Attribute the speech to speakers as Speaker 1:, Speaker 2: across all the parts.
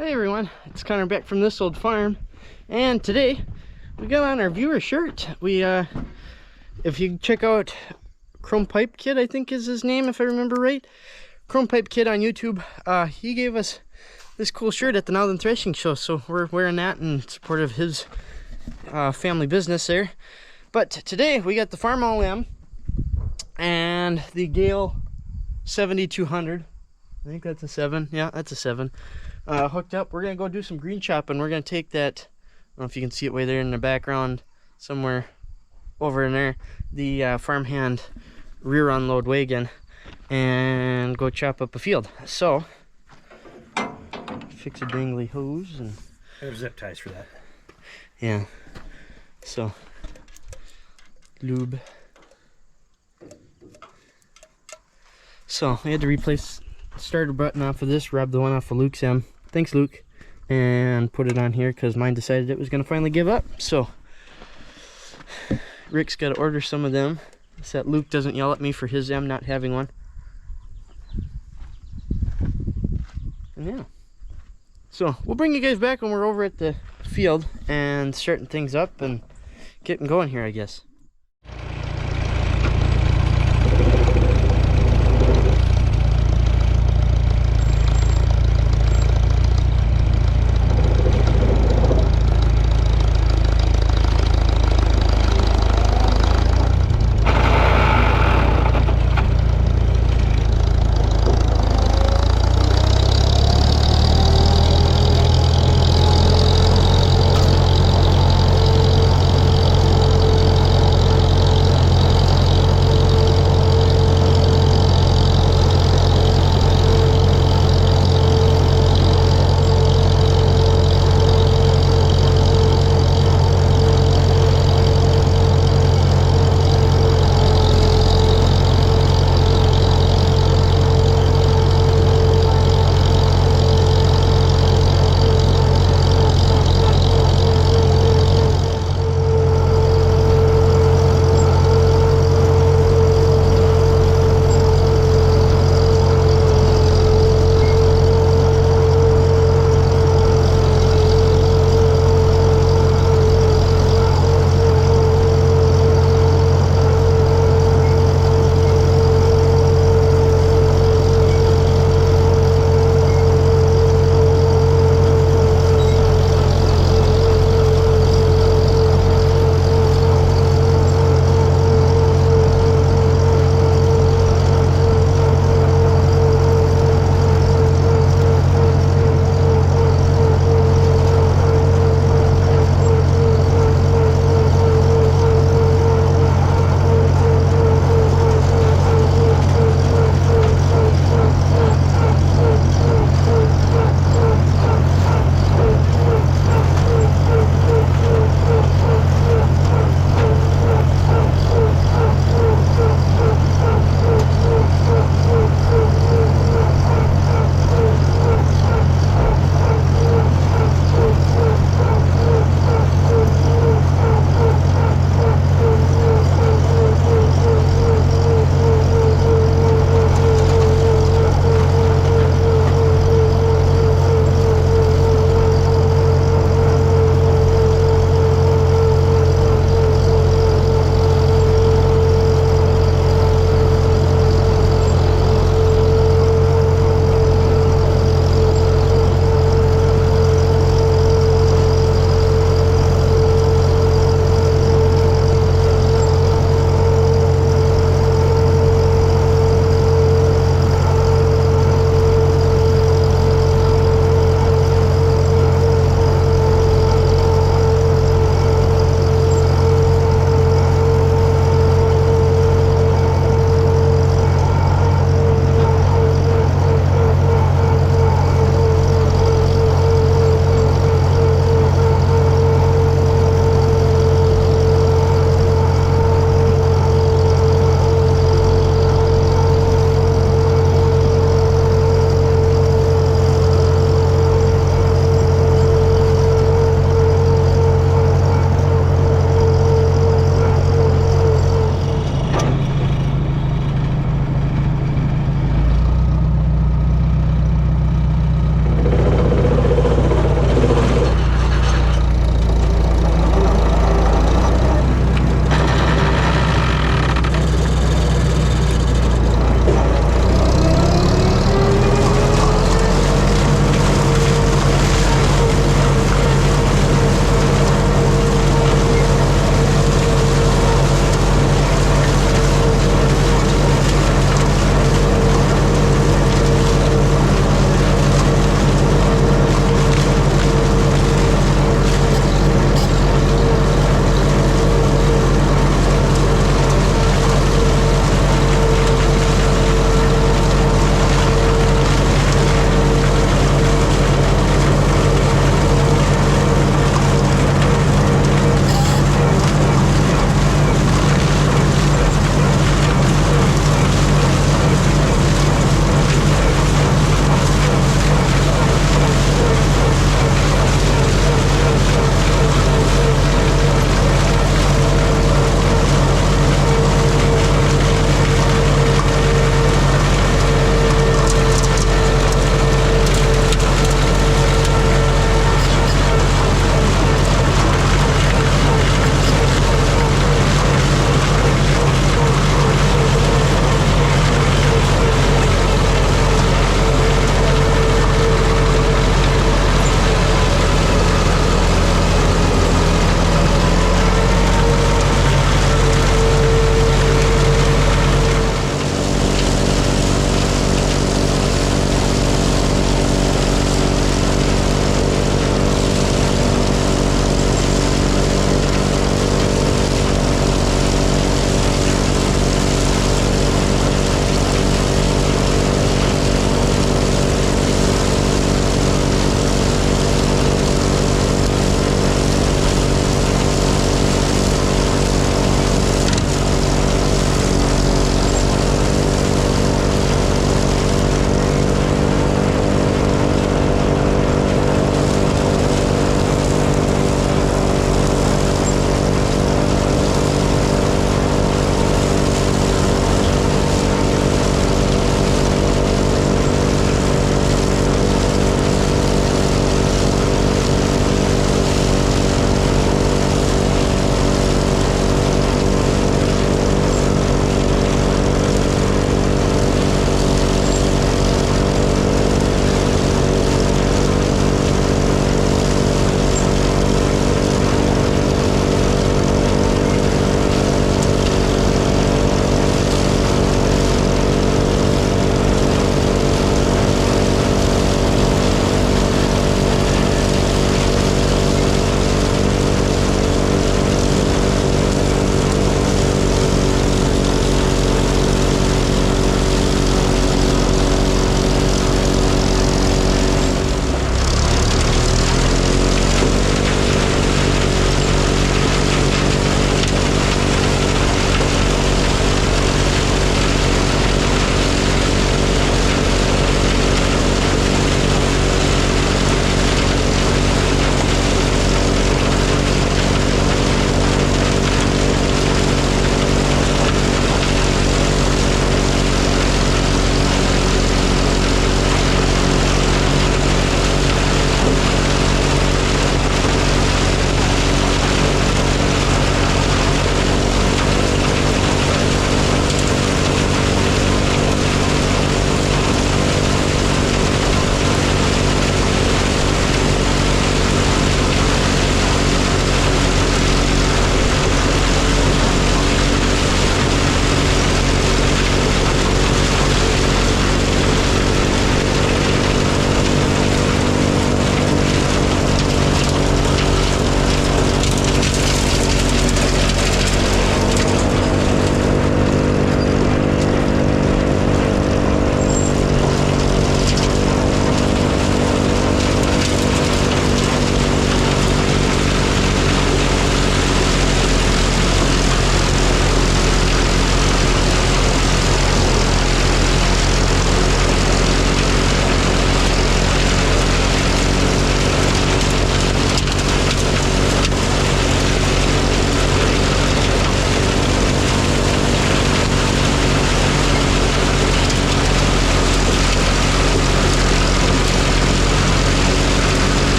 Speaker 1: Hey everyone, it's Connor back from this old farm, and today we got on our viewer shirt. If you check out Chrome Pipe Kid, I think is his name if I remember right, Chrome Pipe Kid on YouTube, he gave us this cool shirt at the Northern Threshing Show, so we're wearing that in support of his family business there. But today we got the Farmall M and the Gale 7200. I think that's a 7. Yeah, that's a 7. Hooked up. We're gonna go do some green chopping. We're gonna take that, I don't know if you can see it way there in the background, somewhere over in there, the farmhand rear unload wagon, and go chop up a field. So fix a dangly hose and
Speaker 2: there's zip ties for that.
Speaker 1: Yeah. So lube. So I had to replace the starter button off of this, rub the one off of Luke's M. Thanks, Luke. And put it on here because mine decided it was going to finally give up. So Rick's got to order some of them so that Luke doesn't yell at me for his M not having one. And yeah. So we'll bring you guys back when we're over at the field and starting things up and getting going here, I guess.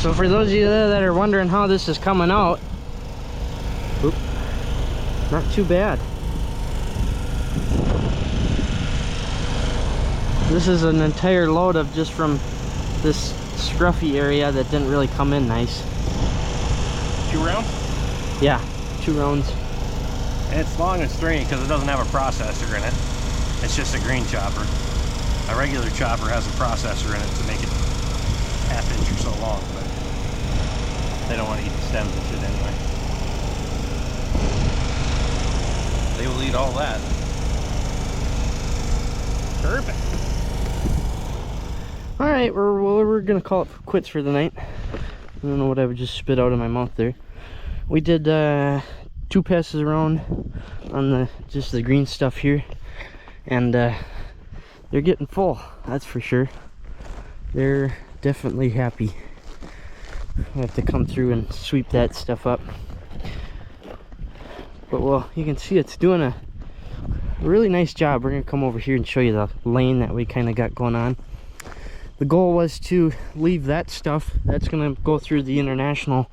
Speaker 1: So for those of you that are wondering how this is coming out, oop, not too bad. This is an entire load of just from this scruffy area that didn't really come in nice.
Speaker 2: 2 rounds?
Speaker 1: Yeah, 2 rounds.
Speaker 2: And it's long and stringy because it doesn't have a processor in it. It's just a green chopper. A regular chopper has a processor in it to make it 1/2 inch or so long, but they don't want to eat the stems and shit anyway. They will eat all that. Perfect.
Speaker 1: All right, we're gonna call it quits for the night. I don't know what I would just spit out of my mouth there. We did 2 passes around on just the green stuff here, and they're getting full, that's for sure. They're definitely happy. I have to come through and sweep that stuff up. But well, you can see it's doing a really nice job. We're gonna come over here and show you the lane that we kind of got going on. The goal was to leave that stuff that's gonna go through the International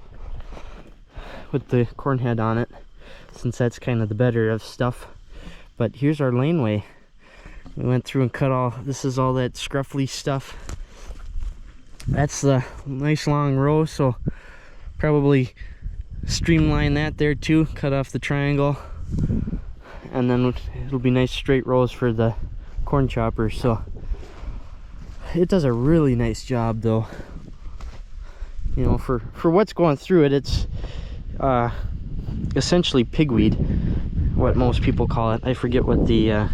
Speaker 1: with the corn head on it, since that's kind of the better of stuff. But here's our laneway. We went through and cut all, this is all that scruffly stuff. That's the nice long row, so probably streamline that there too, cut off the triangle, and then it'll be nice straight rows for the corn chopper. So it does a really nice job though. You know, for what's going through it, it's essentially pigweed, what most people call it. I forget what the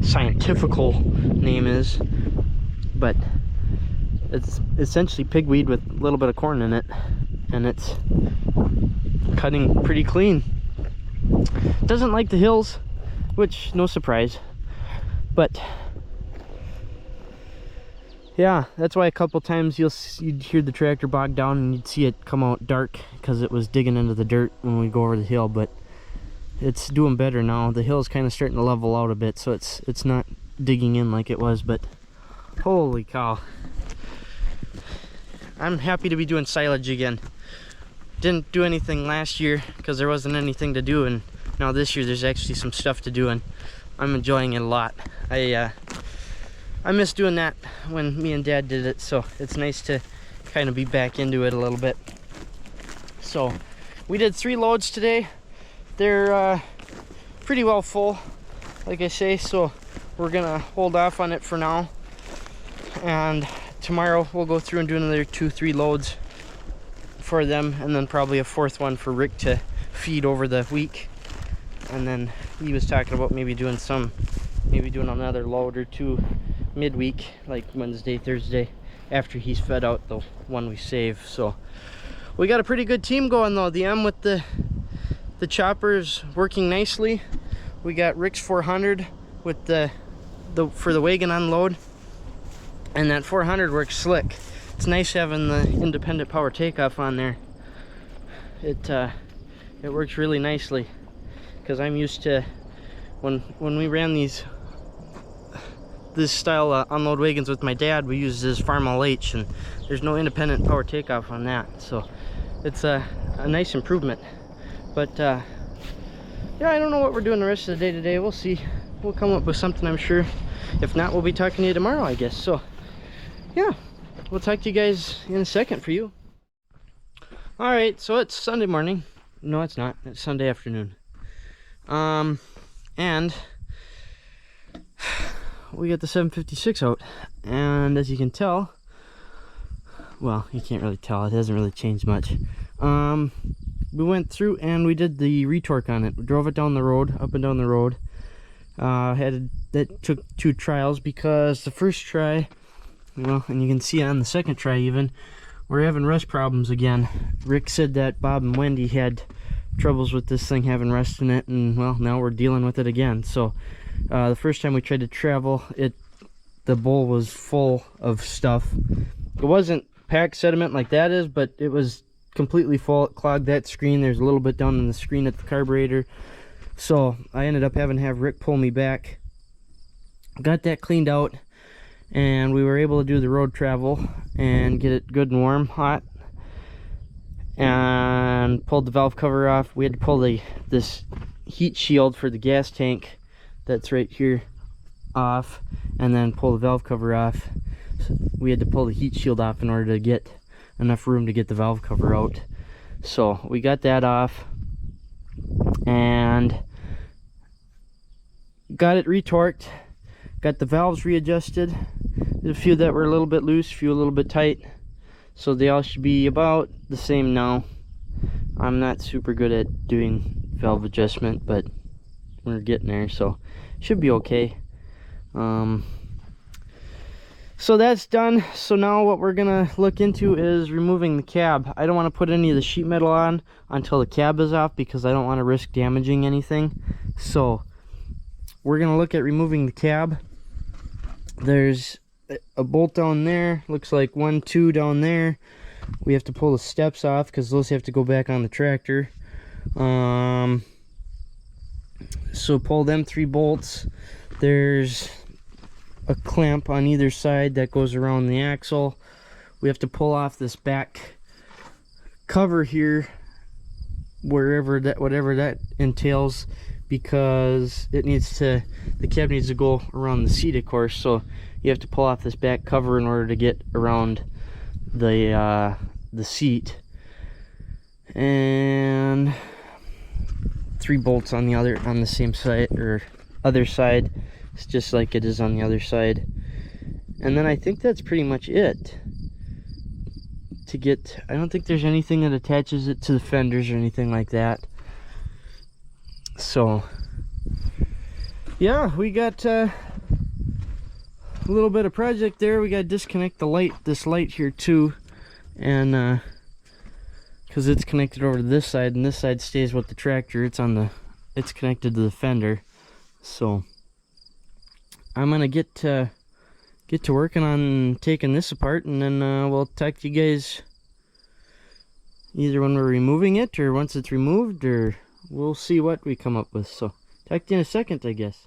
Speaker 1: scientifical name is, but it's essentially pigweed with a little bit of corn in it, and it's cutting pretty clean. Doesn't like the hills, which no surprise, but yeah, that's why a couple times you'd hear the tractor bog down and you'd see it come out dark because it was digging into the dirt when we go over the hill. But it's doing better now. The hill's kind of starting to level out a bit, so it's not digging in like it was. But holy cow, I'm happy to be doing silage again. Didn't do anything last year because there wasn't anything to do, and now this year there's actually some stuff to do, and I'm enjoying it a lot. I miss doing that when me and Dad did it, so it's nice to kind of be back into it a little bit. So we did 3 loads today. They're pretty well full, like I say, so we're gonna hold off on it for now, and tomorrow we'll go through and do another 2-3 loads for them, and then probably a 4th one for Rick to feed over the week. And then he was talking about maybe doing another load or 2 midweek, like Wednesday, Thursday, after he's fed out the one we save. So we got a pretty good team going though. The M with the choppers working nicely. We got Rick's 400 with for the wagon unload, and that 400 works slick. It's nice having the independent power takeoff on there. It works really nicely, because I'm used to when we ran this style unload wagons with my dad, we used this Farmall H, and there's no independent power takeoff on that, so it's a nice improvement. But yeah, I don't know what we're doing the rest of the day today. We'll see. We'll come up with something, I'm sure. If not, we'll be talking to you tomorrow, I guess. So yeah, we'll talk to you guys in a second for you. All right, so it's Sunday morning. No, it's not. It's Sunday afternoon. And we got the 756 out, and as you can tell, well, you can't really tell, it hasn't really changed much. We went through and we did the retorque on it. We drove it down the road, up and down the road. That took 2 trials, because the first try, well, and you can see on the second try even, we're having rust problems again. Rick said that Bob and Wendy had troubles with this thing having rust in it, and well, now we're dealing with it again. So the first time we tried to travel it, the bowl was full of stuff. It wasn't packed sediment like that is, but it was completely full. It clogged that screen. There's a little bit down in the screen at the carburetor, so I ended up having to have Rick pull me back. Got that cleaned out, and we were able to do the road travel, and get it good and warm, hot, and pulled the valve cover off. We had to pull this heat shield for the gas tank that's right here off, and then pull the valve cover off. So we had to pull the heat shield off in order to get enough room to get the valve cover out. So we got that off and got it retorqued, got the valves readjusted. There's a few that were a little bit loose, a few a little bit tight, so they all should be about the same now. I'm not super good at doing valve adjustment, but we're getting there, so should be okay. So that's done. So now what we're gonna look into is removing the cab. I don't want to put any of the sheet metal on until the cab is off because I don't want to risk damaging anything. So we're gonna look at removing the cab. There's a bolt down there, looks like 1, 2 down there. We have to pull the steps off because those have to go back on the tractor. So pull them 3 bolts. There's a clamp on either side that goes around the axle. We have to pull off this back cover here, whatever that entails, because it needs to, the cab needs to go around the seat, of course. So you have to pull off this back cover in order to get around the seat. And 3 bolts on the same side, or other side. It's just like it is on the other side. And then I think that's pretty much it. To get, I don't think there's anything that attaches it to the fenders or anything like that. So yeah, we got a little bit of project there. We got to disconnect the light, this light here too, and because it's connected over to this side, and this side stays with the tractor. It's connected to the fender. So I'm gonna get to working on taking this apart, and then we'll talk to you guys either when we're removing it or once it's removed, or we'll see what we come up with. So talk to you in a second, I guess.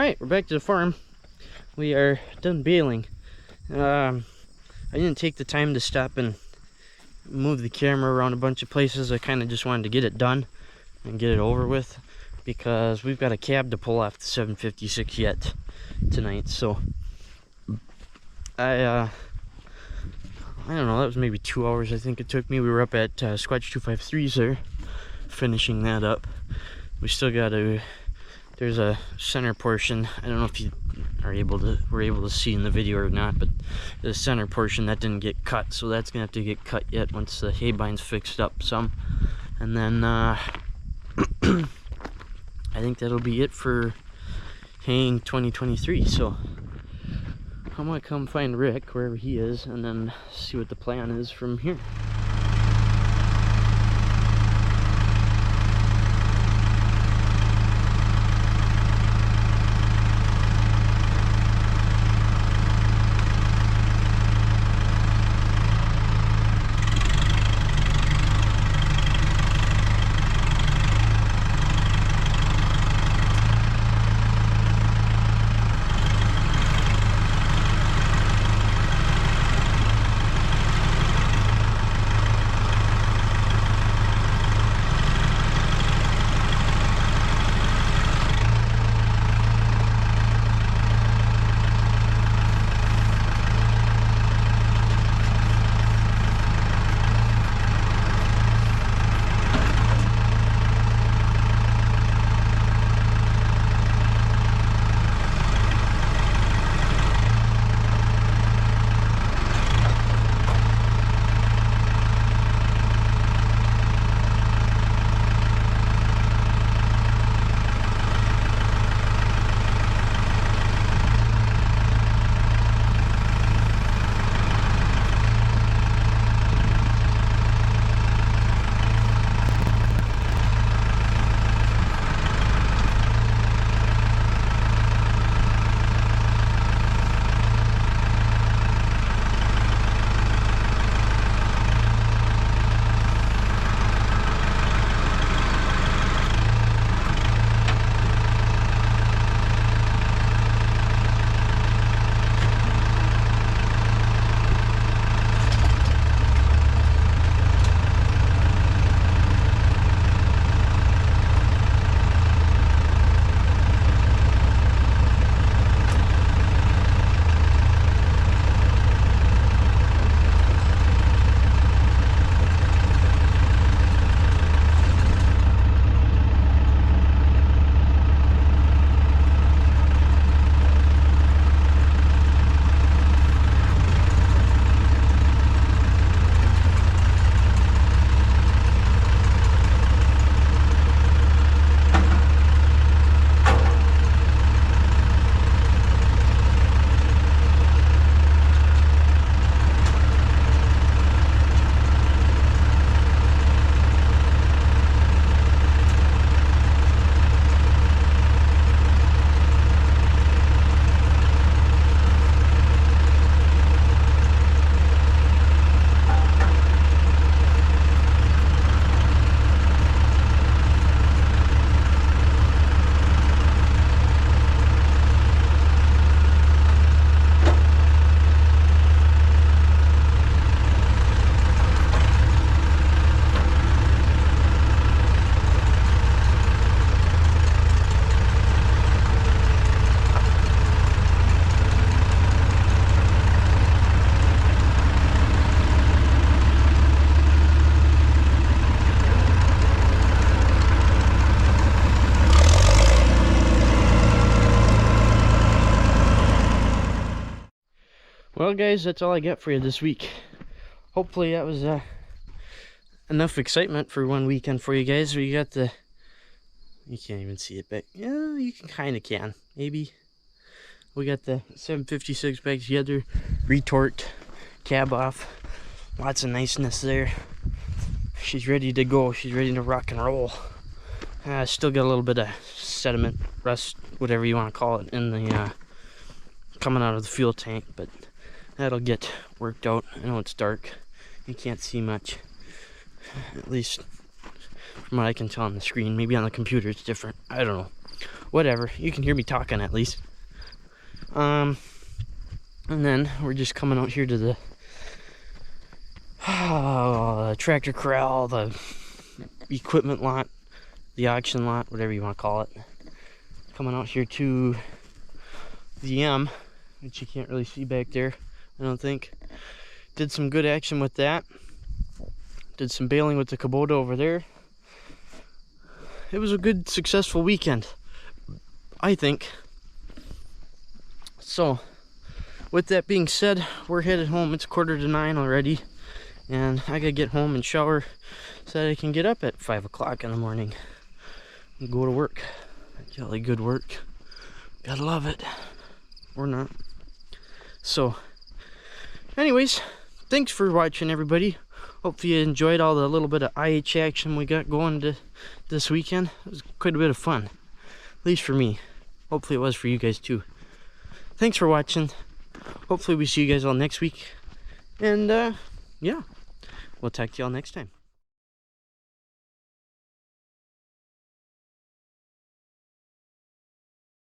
Speaker 1: Alright, we're back to the farm. We are done baling. I didn't take the time to stop and move the camera around a bunch of places. I kind of just wanted to get it done and get it over with, because we've got a cab to pull off the 756 yet tonight. So I don't know, that was maybe 2 hours I think it took me. We were up at Squatch 253's there, finishing that up. We still got there's a center portion. I don't know if you were able to see in the video or not, but the center portion that didn't get cut, so that's gonna have to get cut yet once the hay bind's fixed up some. And then I think that'll be it for haying 2023. So I'm gonna come find Rick wherever he is and then see what the plan is from here. Well guys, that's all I got for you this week. Hopefully that was enough excitement for one weekend for you guys. We got the, you can't even see it, but yeah, you kind of can, maybe. We got the 756 back together, retort, cab off, lots of niceness there. She's ready to go, she's ready to rock and roll. Still got a little bit of sediment, rust, whatever you want to call it, in the coming out of the fuel tank, but that'll get worked out. I know it's dark, you can't see much, at least from what I can tell on the screen. Maybe on the computer it's different, I don't know. whatever. You can hear me talking at least. And then we're just coming out here to the tractor corral, the equipment lot, the auction lot, whatever you want to call it. Coming out here to the M, which you can't really see back there, I don't think. Did some good action with that. Did some baling with the Kubota over there. It was a good, successful weekend, I think. So, with that being said, we're headed home. It's 8:45 already, and I gotta get home and shower so that I can get up at 5 o'clock in the morning and go to work. Jolly good work. Gotta love it. Or not. So, anyways, thanks for watching, everybody. Hopefully you enjoyed all the little bit of IH action we got going this weekend. It was quite a bit of fun, at least for me. Hopefully it was for you guys too. Thanks for watching. Hopefully we see you guys all next week. And yeah, we'll talk to y'all next time.